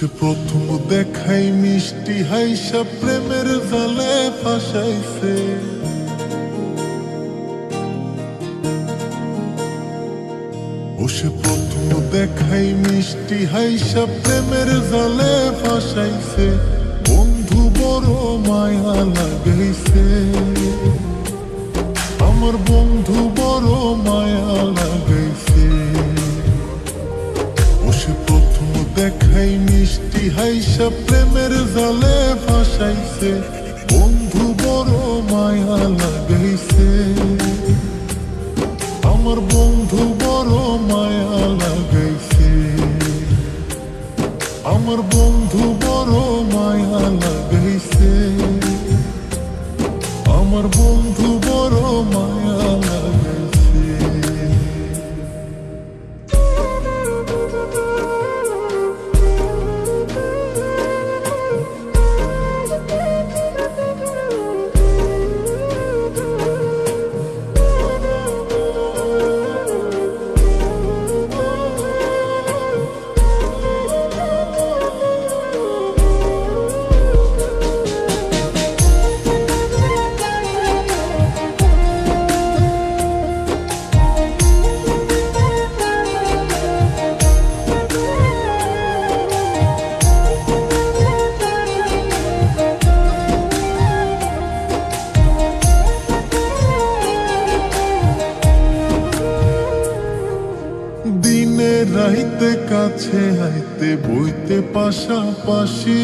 সে প্রথম দেখাই মিষ্টি হাইসা প্রেমের জালে ফাঁসাইছে। ও সে প্রথম দেখাই মিষ্টি হাইসা প্রেমের জালে ফাঁসাইছে। বন্ধু বড় মায়া লাগাইছে, আমার বন্ধু বড় মায়া লাগাইছে। ও সে প্রথম দেখাই মিষ্টি হাইসা প্রেমের জালে ফাঁসাইছে। বন্ধু বড় মায়া লাগাইছে, আমার বন্ধু বড় মায়া লাগাইছে। আমার বন্ধু বড় মায়া লাগাইছে, আমার বন্ধু বড় মায়া লাগাইছে। দিনে রাইতে কাছে আইতে বইতে পাশাপাশি,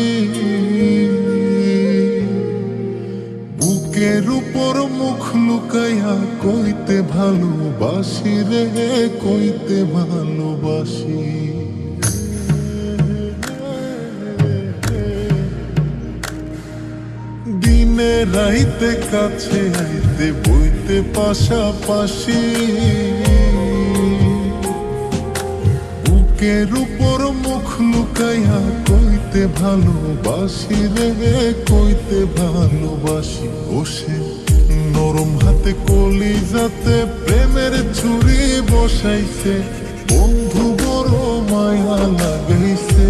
বুকের উপর মুখ লুকাইয়া কইতে ভালোবাসি রে, কইতে ভালোবাসি। দিনে রাইতে কাছে আইতে বইতে পাশাপাশি, বুকের উপর মুখ লুকাইয়া কইতে ভালোবাসি রে, কইতে ভালোবাসি। বসে নরম হাতে কলিজাতে প্রেমের ছুরি বসাইছে। বন্ধু বড় মায়া লাগাইছে,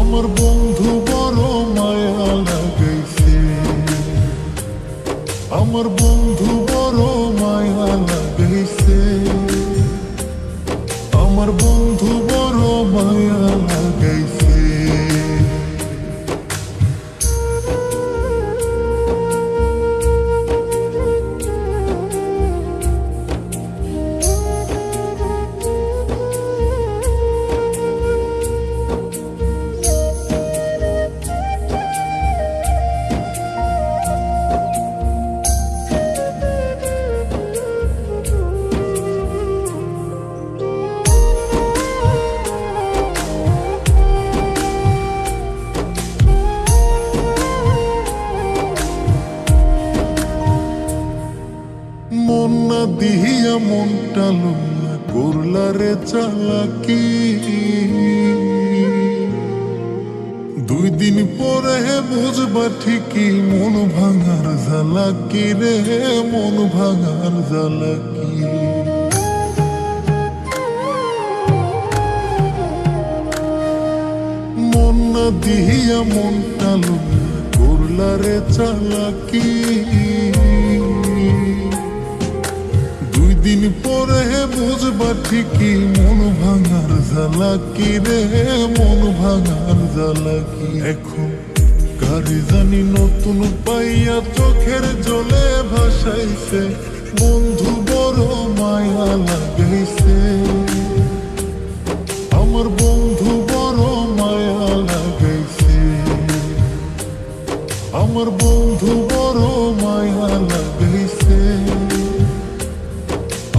আমার বন্ধু বড় মায়া লাগাইছে। আমার বন্ধু বড় মায়া লাগাইছে, আমার বন্ধু বড় মায়া লাগাইছে। মন না দিয়া মনটা লইয়া করলা রে চালাকি। 2 দিন পরে বুঝবা ঠিকই মন ভাঙার জ্বালাকি রে, মন ভাঙার জ্বালাকি। মন না দিয়া মনটা লইয়া করলা রে চালাকি। 2 দিন পরে বুঝবা ঠিকই মন ভাঙার জ্বালাকি রে, মন ভাঙার জ্বালাকি। এখন কারে জানি নতুন পাইয়া চোখের জলে ভাসাইছে। বন্ধু বড় মায়া লাগাইছে, আমার বন্ধু বড় মায়া লাগাইছে। আমার বন্ধু বড় মায়া লাগাইছে,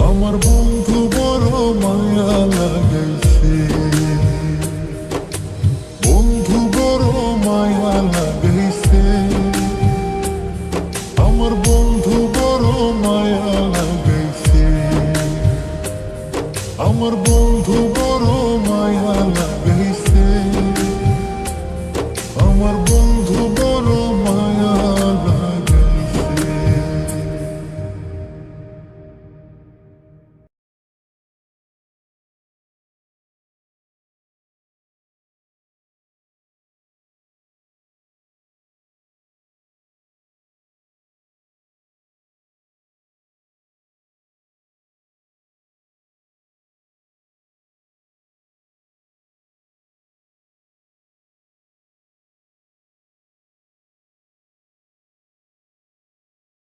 আমার বন্ধু বড় মায়া লাগাইছে। বন্ধু বড় মায়া লাগাইছে, আমার বন্ধু বড় মায়া লাগাইছে। আমার বন্ধু বড় মায়া লাগাইছে, আমার বন্ধু